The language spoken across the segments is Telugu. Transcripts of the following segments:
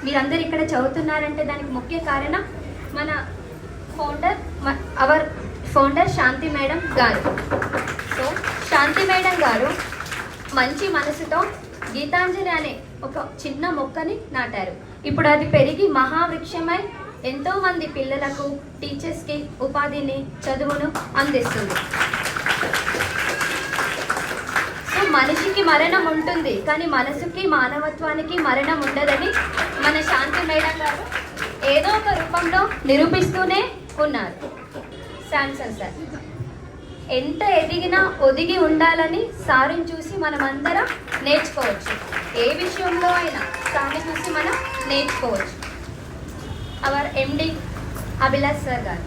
మీరందరూ ఇక్కడ చదువుతున్నారంటే దానికి ముఖ్య కారణం మన అవర్ ఫౌండర్ శాంతి మేడం గారు. సో శాంతి మేడం గారు మంచి మనసుతో గీతాంజలి అనే ఒక చిన్న మొక్కని నాటారు. ఇప్పుడు అది పెరిగి మహావృక్షమై ఎంతోమంది పిల్లలకు, టీచర్స్కి ఉపాధిని, చదువును అందిస్తుంది. సో మనిషికి మరణం ఉంటుంది, కానీ మనసుకి, మానవత్వానికి మరణం ఉండదని మన శాంతి మేడం గారు ఏదో ఒక రూపంలో నిరూపిస్తూనే ఉన్నారు. శాంసన్ సార్ ఎంత ఎదిగినా ఒదిగి ఉండాలని సార్ని చూసి మనమందరం నేర్చుకోవచ్చు. ఏ విషయంలో అయినా సార్ని చూసి మనం నేర్చుకోవచ్చు. అవర్ ఎండి అభిలాష్ సార్ గారు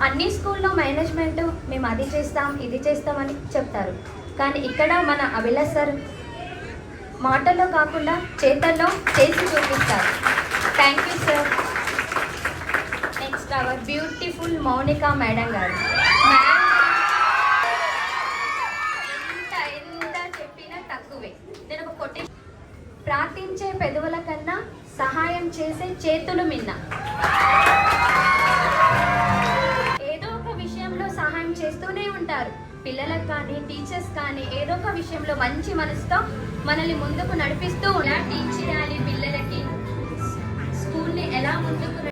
అన్ని స్కూల్లో మేనేజ్మెంట్ మేము అది చేస్తాం, ఇది చేస్తామని చెప్తారు, కానీ ఇక్కడ మన అభిలాష్ సార్ మాటల్లో కాకుండా చేతల్లో చేసి చూపిస్తారు. Thank you sir. Next our beautiful Mounika madam గారు. ఎంత చెప్పినా తక్కువే. నేను ఒక కొటేషన్, ప్రార్థించే పెదవుల కన్నా సహాయం చేసే చేతులు మిన్న. ఏదో ఒక విషయంలో సహాయం చేస్తూనే ఉంటారు. పిల్లలకు కానీ, టీచర్స్ కానీ ఏదో ఒక విషయంలో మంచి మనసుతో మనల్ని ముందుకు నడిపిస్తూ టీచ్ చేయాలి. పిల్లలకి స్కూల్ని ఎలా ముందుకు